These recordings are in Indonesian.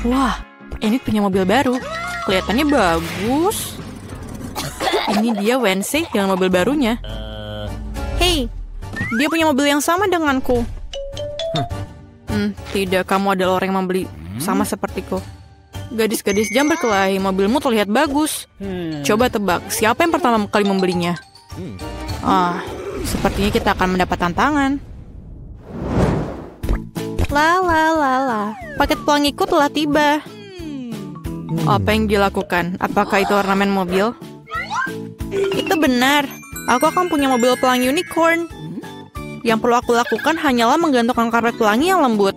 Wah, ini punya mobil baru. Kelihatannya bagus. Ini dia Wednesday dengan mobil barunya. Hey, dia punya mobil yang sama denganku. Tidak, kamu adalah orang yang membeli sama sepertiku. Gadis-gadis jam berkelahi, mobilmu terlihat bagus. Coba tebak, siapa yang pertama kali membelinya? Sepertinya kita akan mendapat tantangan. Paket pelangiku telah tiba. Apa yang dilakukan? Apakah itu ornamen mobil? Itu benar. Aku akan punya mobil pelangi unicorn. Yang perlu aku lakukan hanyalah menggantungkan karpet pelangi yang lembut.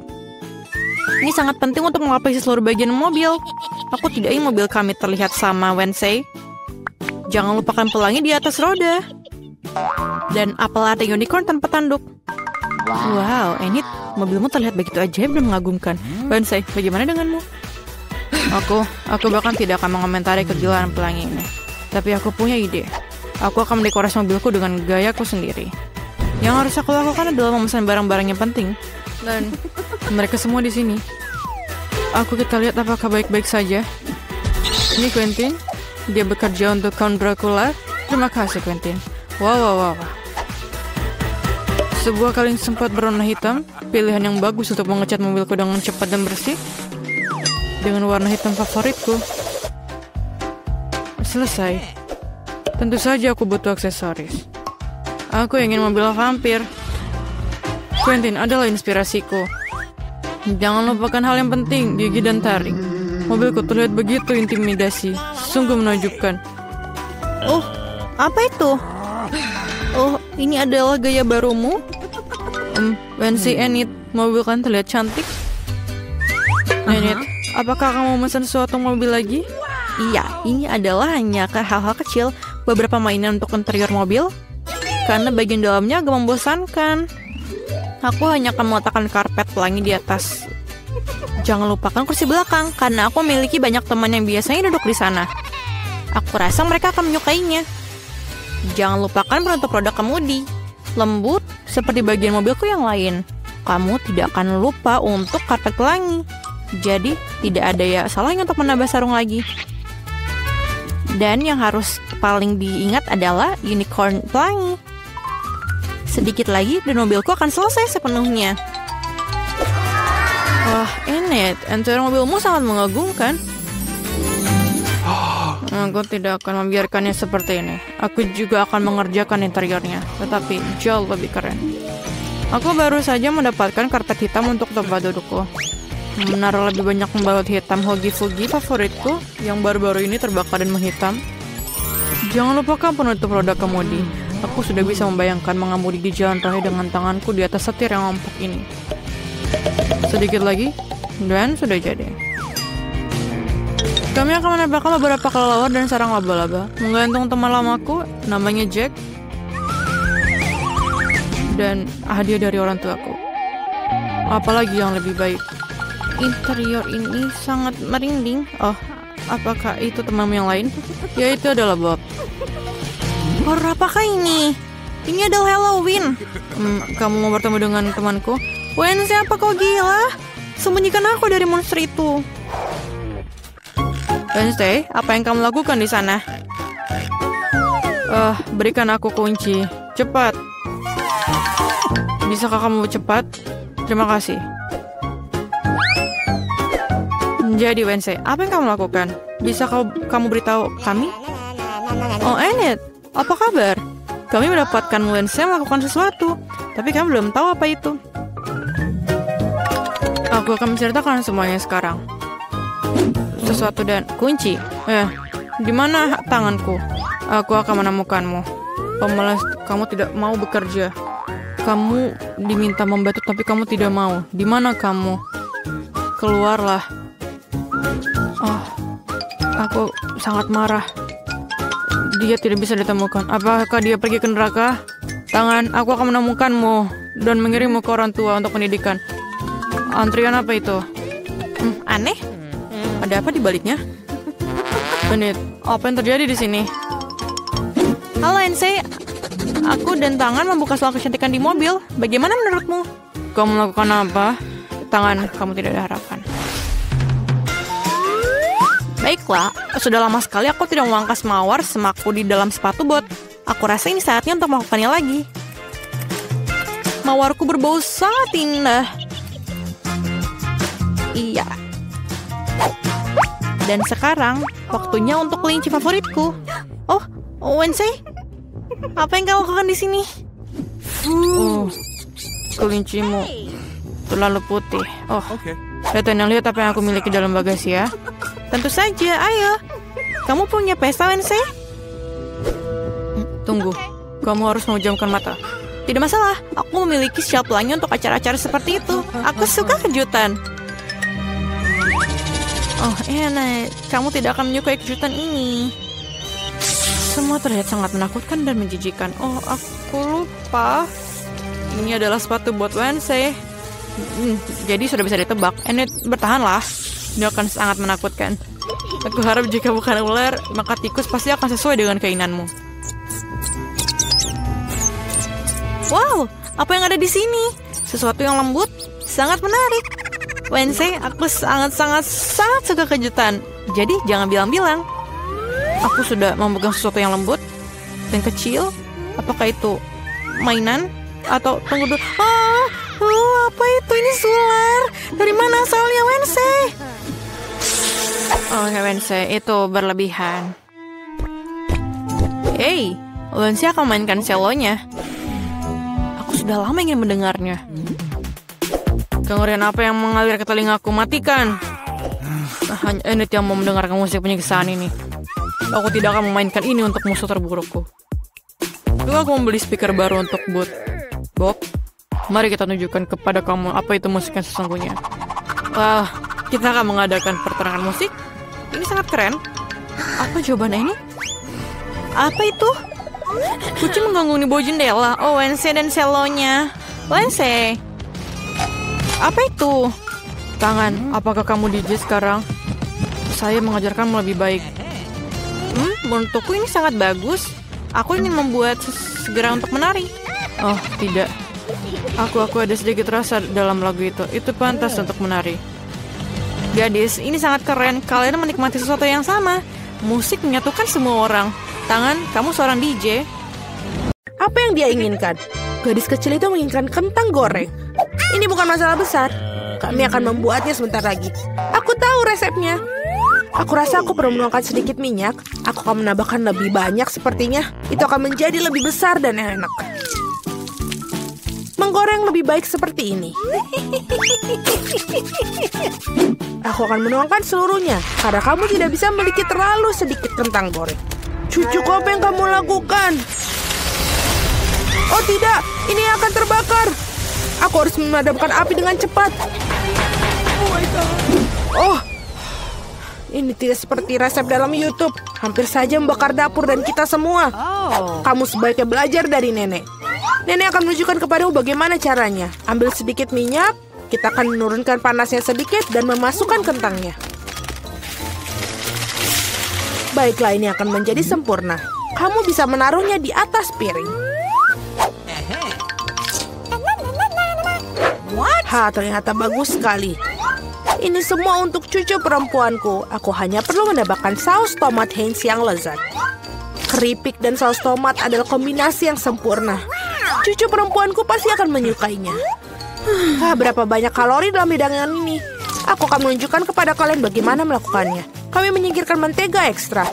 Ini sangat penting untuk melapisi seluruh bagian mobil. Aku tidak ingin mobil kami terlihat sama Wednesday. Jangan lupakan pelangi di atas roda. Dan apel latte unicorn tanpa tanduk. Wow, Enid, mobilmu terlihat begitu ajaib dan mengagumkan. Wednesday, bagaimana denganmu? Aku bahkan tidak akan mengomentari kegilaan pelangi ini. Tapi aku punya ide. Aku akan mendekorasi mobilku dengan gayaku sendiri. Yang harus aku lakukan adalah memesan barang-barang yang penting. Dan mereka semua di sini. Kita lihat apakah baik-baik saja. Ini Quentin. Dia bekerja untuk Count Dracula. Terima kasih, Quentin. Wow. Sebuah kaleng sempat berwarna hitam. Pilihan yang bagus untuk mengecat mobilku dengan cepat dan bersih. Dengan warna hitam favoritku. Selesai. Tentu saja aku butuh aksesoris. Aku ingin mobil vampir. Quentin adalah inspirasiku. Jangan lupakan hal yang penting, gigi dan taring. Mobilku terlihat begitu intimidasi. Sungguh menakjubkan. Apa itu? Ini adalah gaya barumu? Wednesday, Enid, mobil kan terlihat cantik. Enid, apakah kamu memesan suatu mobil lagi? Iya, ini adalah hanya hal-hal kecil, beberapa mainan untuk interior mobil, karena bagian dalamnya agak membosankan. Aku hanya akan meletakkan karpet pelangi di atas. Jangan lupakan kursi belakang, karena aku memiliki banyak teman yang biasanya duduk di sana. Aku rasa mereka akan menyukainya. Jangan lupakan penutup roda kemudi, lembut seperti bagian mobilku yang lain. Kamu tidak akan lupa untuk karpet pelangi. Jadi, tidak ada ya salahnya untuk menambah sarung lagi. Dan yang harus paling diingat adalah unicorn pelangi. Sedikit lagi dan mobilku akan selesai sepenuhnya. Wah, Enid, interior mobilmu sangat mengagumkan. Aku tidak akan membiarkannya seperti ini. Aku juga akan mengerjakan interiornya, tetapi jauh lebih keren. Aku baru saja mendapatkan karpet hitam untuk tempat dudukku. Menaruh lebih banyak pembalut hitam hogi-fugi favoritku yang baru-baru ini terbakar dan menghitam. Jangan lupakan penutup roda kemudi. Aku sudah bisa membayangkan mengemudi di jalan raya dengan tanganku di atas setir yang empuk ini. Sedikit lagi, dan sudah jadi. Kami akan menambahkan beberapa kelelawar dan sarang laba-laba. Menggantung teman lamaku, namanya Jack. Dan hadiah dari orang tuaku. Apalagi yang lebih baik. Interior ini sangat merinding. Apakah itu temanmu yang lain? Ya, itu adalah Bob. Apakah ini? Ini adalah Halloween. Kamu mau bertemu dengan temanku? Wednesday, apa kau gila? Sembunyikan aku dari monster itu. Wednesday, apa yang kamu lakukan di sana? Berikan aku kunci. Cepat. Bisakah kamu cepat? Terima kasih. Jadi Wednesday, apa yang kamu lakukan? Bisa kamu beritahu kami? Enid, apa kabar? Kami mendapatkan Wednesday melakukan sesuatu, tapi kami belum tahu apa itu. Aku akan menceritakan semuanya sekarang. Sesuatu dan kunci. Di mana tanganku? Aku akan menemukanmu. Pemalas, kamu tidak mau bekerja. Kamu diminta membantu, tapi kamu tidak mau. Di mana kamu? Keluarlah. Aku sangat marah. Dia tidak bisa ditemukan. Apakah dia pergi ke neraka? Tangan, aku akan menemukanmu dan mengirimmu ke orang tua untuk pendidikan. Antrian apa itu? Aneh. Ada apa di baliknya? Menit, apa yang terjadi di sini? Halo Ensei, aku dan Tangan membuka soal kecantikan di mobil. Bagaimana menurutmu? Kamu melakukan apa? Tangan, kamu tidak ada harapan. Baiklah, sudah lama sekali aku tidak memangkas mawar semaku di dalam sepatu bot. Aku rasa ini saatnya untuk melakukannya lagi. Mawarku berbau sangat indah. Iya. Dan sekarang, waktunya untuk kelinci favoritku. Oh, Wednesday? Apa yang kau lakukan di sini? Oh, kelincimu terlalu putih. Oh, lihat apa yang aku miliki dalam bagasi ya. Tentu saja, ayo. Kamu punya pesta, Wednesday? Tunggu, kamu harus memejamkan mata. Tidak masalah, aku memiliki shelf lainnya untuk acara-acara seperti itu. Aku suka kejutan. Oh, enak. Kamu tidak akan menyukai kejutan ini. Semua terlihat sangat menakutkan dan menjijikan. Oh, aku lupa. Ini adalah sepatu buat Wednesday. Jadi sudah bisa ditebak. Enid, bertahanlah. Ini akan sangat menakutkan. Aku harap jika bukan ular, maka tikus pasti akan sesuai dengan keinginanmu. Wow, apa yang ada di sini? Sesuatu yang lembut, sangat menarik. Wednesday, aku sangat suka kejutan. Jadi jangan bilang-bilang. Aku sudah memegang sesuatu yang lembut dan kecil. Apakah itu mainan? Atau tunggu dulu. Apa itu? Ini sular. Dari mana asalnya, Wednesday? Oh, Wednesday, itu berlebihan. Hey, Wednesday akan mainkan selonya. Aku sudah lama ingin mendengarnya. Kengerian apa yang mengalir ke telingaku? Matikan. Hanya Enid yang mau mendengarkan musik penyiksaan ini. Aku tidak akan memainkan ini untuk musuh terburukku. Lalu aku membeli speaker baru untuk Bob. Mari kita tunjukkan kepada kamu apa itu musik yang sesungguhnya. Wah, kita akan mengadakan pertarungan musik. Ini sangat keren. Apa jawabannya ini? Apa itu? Kucing mengganggu di bawah jendela. Oh, Wednesday dan selonya. Wednesday. Apa itu? Tangan, apakah kamu DJ sekarang? Saya mengajarkanmu lebih baik. Menurutku ini sangat bagus. Aku ingin membuat segera untuk menari. Oh, tidak. Aku ada sedikit rasa dalam lagu itu. Itu pantas untuk menari. Gadis, ini sangat keren. Kalian menikmati sesuatu yang sama. Musik menyatukan semua orang. Tangan, kamu seorang DJ. Apa yang dia inginkan? Gadis kecil itu menginginkan kentang goreng. Ini bukan masalah besar. Kami akan membuatnya sebentar lagi. Aku tahu resepnya. Aku rasa aku perlu menuangkan sedikit minyak. Aku akan menambahkan lebih banyak sepertinya. Itu akan menjadi lebih besar dan enak. Menggoreng lebih baik seperti ini. Aku akan menuangkan seluruhnya. Karena kamu tidak bisa memiliki terlalu sedikit kentang goreng. Cucuku, apa yang kamu lakukan? Oh tidak, ini akan terbakar. Aku harus memadamkan api dengan cepat. Oh, ini tidak seperti resep dalam YouTube. Hampir saja membakar dapur dan kita semua. Kamu sebaiknya belajar dari nenek. Nenek akan menunjukkan kepadamu bagaimana caranya. Ambil sedikit minyak, kita akan menurunkan panasnya sedikit dan memasukkan kentangnya. Baiklah, ini akan menjadi sempurna. Kamu bisa menaruhnya di atas piring. Ternyata bagus sekali. Ini semua untuk cucu perempuanku. Aku hanya perlu menambahkan saus tomat Heinz yang lezat. Keripik dan saus tomat adalah kombinasi yang sempurna. Cucu perempuanku pasti akan menyukainya. Berapa banyak kalori dalam hidangan ini? Aku akan menunjukkan kepada kalian bagaimana melakukannya. Kami menyingkirkan mentega ekstra.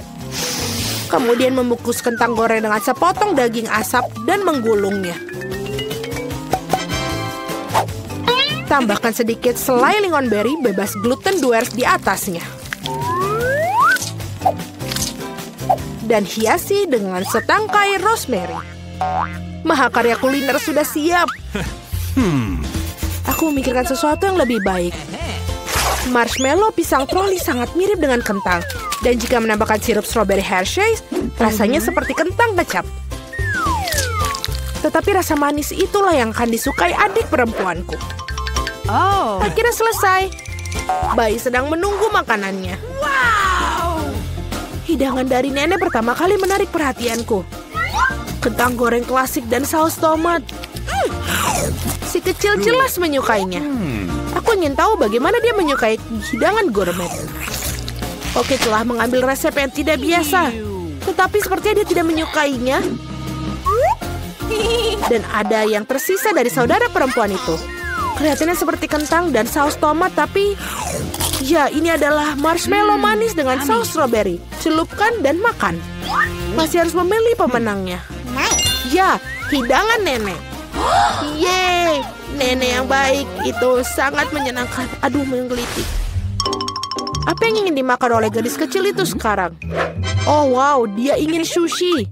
Kemudian membungkus kentang goreng dengan sepotong daging asap dan menggulungnya. Tambahkan sedikit selai lingonberry bebas gluten Duers di atasnya. Dan hiasi dengan setangkai rosemary. Mahakarya kuliner sudah siap. Aku memikirkan sesuatu yang lebih baik. Marshmallow pisang troli sangat mirip dengan kentang. Dan jika menambahkan sirup strawberry Hershey's, rasanya seperti kentang kecap. Tetapi rasa manis itulah yang akan disukai adik perempuanku. Akhirnya selesai. Bayi sedang menunggu makanannya. Hidangan dari nenek pertama kali menarik perhatianku. Kentang goreng klasik dan saus tomat. Si kecil jelas menyukainya. Aku ingin tahu bagaimana dia menyukai hidangan gourmet. Koki telah mengambil resep yang tidak biasa. Tetapi sepertinya dia tidak menyukainya. Dan ada yang tersisa dari saudara perempuan itu. Kelihatannya seperti kentang dan saus tomat, tapi... ya, ini adalah marshmallow manis dengan saus strawberry. Celupkan dan makan. Masih harus memilih pemenangnya. Ya, hidangan nenek. Yeay, nenek yang baik. Itu sangat menyenangkan. Aduh, menggelitik. Apa yang ingin dimakan oleh gadis kecil itu sekarang? Oh wow, dia ingin sushi.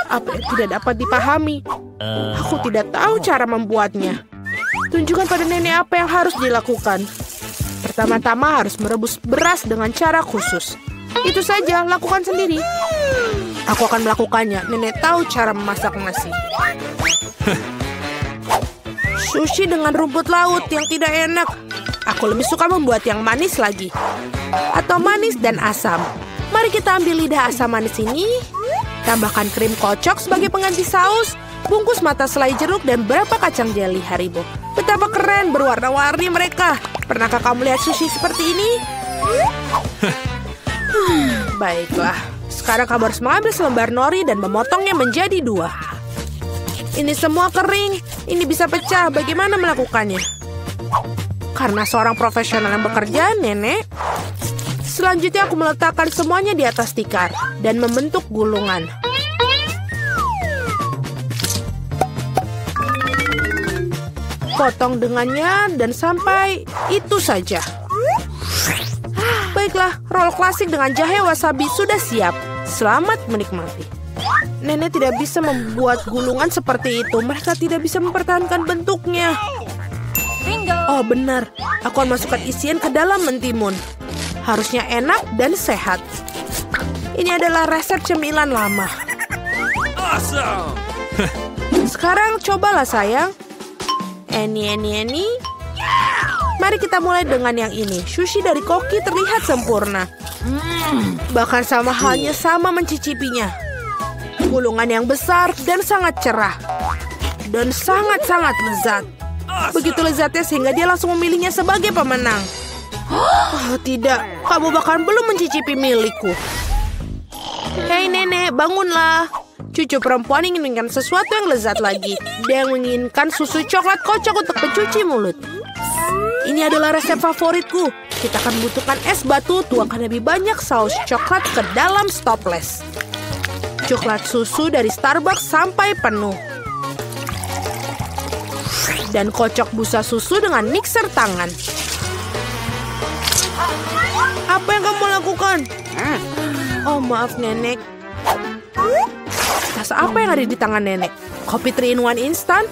Apa yang tidak dapat dipahami? Aku tidak tahu cara membuatnya. Tunjukkan pada nenek apa yang harus dilakukan. Pertama-tama harus merebus beras dengan cara khusus. Itu saja, lakukan sendiri. Aku akan melakukannya. Nenek tahu cara memasak nasi. Sushi dengan rumput laut yang tidak enak. Aku lebih suka membuat yang manis lagi. Atau manis dan asam. Mari kita ambil lidah asam manis ini. Tambahkan krim kocok sebagai pengganti saus. Bungkus mata selai jeruk dan berapa kacang jeli Haribo. Betapa keren berwarna-warni mereka. Pernahkah kamu lihat sushi seperti ini? Baiklah. Sekarang kamu harus mengambil selembar nori dan memotongnya menjadi 2. Ini semua kering. Ini bisa pecah. Bagaimana melakukannya? Karena seorang profesional yang bekerja, nenek. Selanjutnya aku meletakkan semuanya di atas tikar dan membentuk gulungan. Potong dengannya dan sampai itu saja. Baiklah, roll klasik dengan jahe wasabi sudah siap. Selamat menikmati. Nenek tidak bisa membuat gulungan seperti itu. Mereka tidak bisa mempertahankan bentuknya. Oh benar, aku akan masukkan isian ke dalam mentimun. Harusnya enak dan sehat. Ini adalah resep cemilan lama. Awesome. Sekarang cobalah sayang. Eni. Mari kita mulai dengan yang ini. Sushi dari Koki terlihat sempurna. Bahkan sama halnya sama mencicipinya. Gulungan yang besar dan sangat cerah. Dan sangat-sangat lezat. Begitu lezatnya sehingga dia langsung memilihnya sebagai pemenang. Oh tidak, kamu bahkan belum mencicipi milikku. Hei nenek, bangunlah. Cucu perempuan ingin menginginkan sesuatu yang lezat lagi. Dia menginginkan susu coklat kocok untuk pencuci mulut. Ini adalah resep favoritku. Kita akan membutuhkan es batu, tuangkan lebih banyak saus coklat ke dalam stopless. Coklat susu dari Starbucks sampai penuh. Dan kocok busa susu dengan mixer tangan. Apa yang kamu lakukan? Oh maaf nenek. Tas apa yang ada di tangan nenek? Kopi 3-in-1 instan?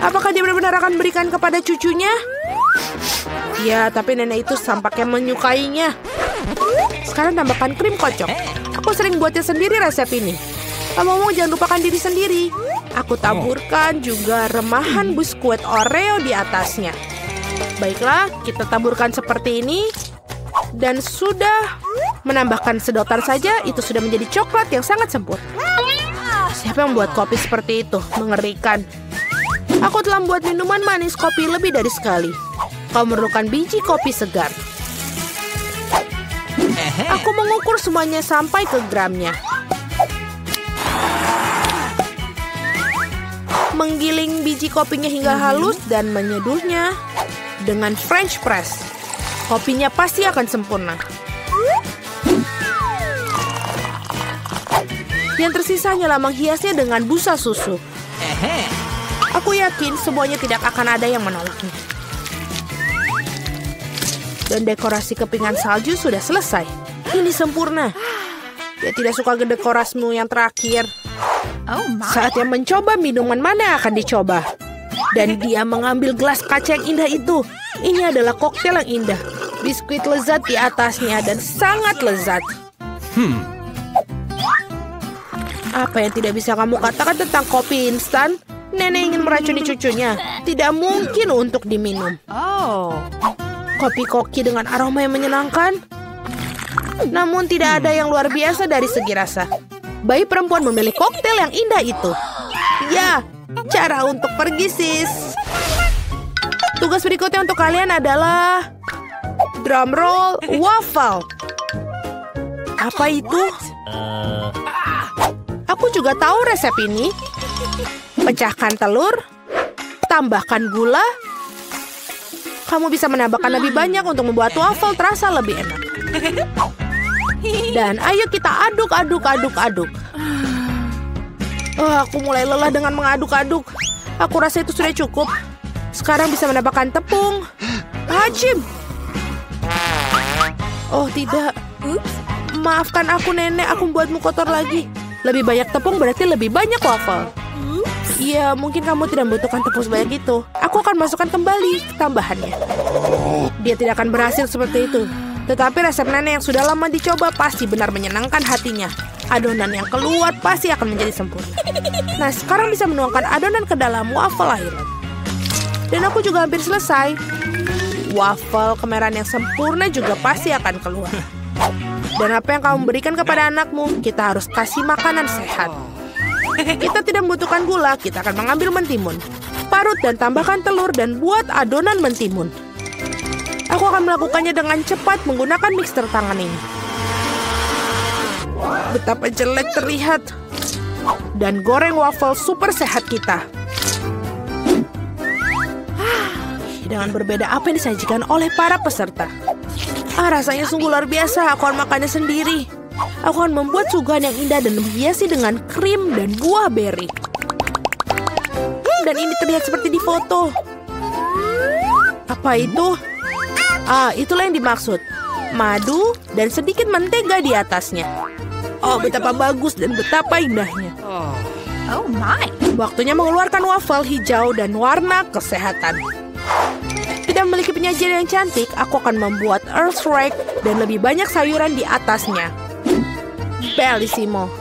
Apakah dia benar-benar akan berikan kepada cucunya? Ya, tapi nenek itu tampaknya menyukainya. Sekarang tambahkan krim kocok. Aku sering buatnya sendiri resep ini. Ngomong-ngomong jangan lupakan diri sendiri. Aku taburkan juga remahan biskuit Oreo di atasnya. Baiklah, kita taburkan seperti ini. Dan sudah menambahkan sedotan saja, itu sudah menjadi coklat yang sangat sempurna. Siapa yang membuat kopi seperti itu? Mengerikan. Aku telah membuat minuman manis kopi lebih dari sekali. Kau memerlukan biji kopi segar. Aku mengukur semuanya sampai ke gramnya. Menggiling biji kopinya hingga halus dan menyeduhnya dengan French press. Kopinya pasti akan sempurna. Yang tersisa hanyalah menghiasnya dengan busa susu. Aku yakin semuanya tidak akan ada yang menolaknya. Dan dekorasi kepingan salju sudah selesai. Ini sempurna. Dia tidak suka dekorasimu yang terakhir. Saatnya mencoba minuman mana yang akan dicoba. Dan dia mengambil gelas kaca yang indah itu. Ini adalah koktail yang indah. Biskuit lezat di atasnya dan sangat lezat. Apa yang tidak bisa kamu katakan tentang kopi instan? Nenek ingin meracuni cucunya. Tidak mungkin untuk diminum. Kopi Koki dengan aroma yang menyenangkan. Namun tidak ada yang luar biasa dari segi rasa. Bayi perempuan memilih koktail yang indah itu. Ya, cara untuk pergi sis. Tugas berikutnya untuk kalian adalah drum roll waffle. Apa itu? Aku juga tahu resep ini. Pecahkan telur, tambahkan gula. Kamu bisa menambahkan lebih banyak untuk membuat waffle terasa lebih enak. Dan ayo kita aduk. Aku mulai lelah dengan mengaduk-aduk. Aku rasa itu sudah cukup. Sekarang bisa menambahkan tepung. Hajim! Oh tidak. Maafkan aku nenek, aku membuatmu kotor lagi. Lebih banyak tepung berarti lebih banyak waffle. Iya, mungkin kamu tidak membutuhkan tepung sebanyak itu. Aku akan masukkan kembali tambahannya. Dia tidak akan berhasil seperti itu. Tetapi resep nenek yang sudah lama dicoba pasti benar menyenangkan hatinya. Adonan yang keluar pasti akan menjadi sempurna. Nah, sekarang bisa menuangkan adonan ke dalam waffle island. Dan aku juga hampir selesai. Waffle kemerahan yang sempurna juga pasti akan keluar. Dan apa yang kamu berikan kepada anakmu, kita harus kasih makanan sehat. Kita tidak membutuhkan gula, kita akan mengambil mentimun. Parut dan tambahkan telur dan buat adonan mentimun. Aku akan melakukannya dengan cepat menggunakan mixer tangan ini. Betapa jelek terlihat. Dan goreng waffle super sehat kita. Dengan berbeda apa yang disajikan oleh para peserta. Rasanya sungguh luar biasa. Aku akan makannya sendiri. Aku akan membuat suguhan yang indah dan menghiasi dengan krim dan buah beri. Dan ini terlihat seperti di foto. Apa itu? Itulah yang dimaksud. Madu dan sedikit mentega di atasnya. Oh, betapa bagus dan betapa indahnya. Oh my. Waktunya mengeluarkan waffle hijau dan warna kesehatan. Tidak memiliki penyajian yang cantik, aku akan membuat earth rake dan lebih banyak sayuran di atasnya. Bellissimo.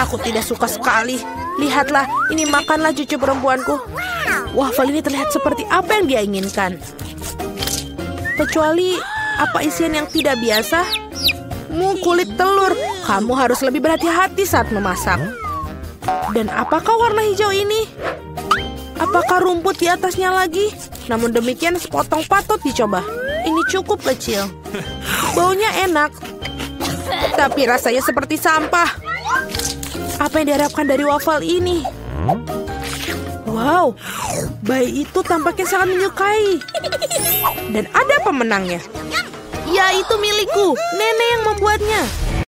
Aku tidak suka sekali. Lihatlah, ini makanlah cucu perempuanku. Waffle ini terlihat seperti apa yang dia inginkan. Kecuali apa isian yang tidak biasa? Kulit telur. Kamu harus lebih berhati-hati saat memasak. Dan apakah warna hijau ini? Apakah rumput di atasnya lagi? Namun demikian sepotong patut dicoba. Ini cukup kecil. Baunya enak. Tapi rasanya seperti sampah. Apa yang diharapkan dari waffle ini? Wow, bayi itu tampaknya sangat menyukai. Dan ada pemenangnya. Ya, itu milikku. Nenek yang membuatnya.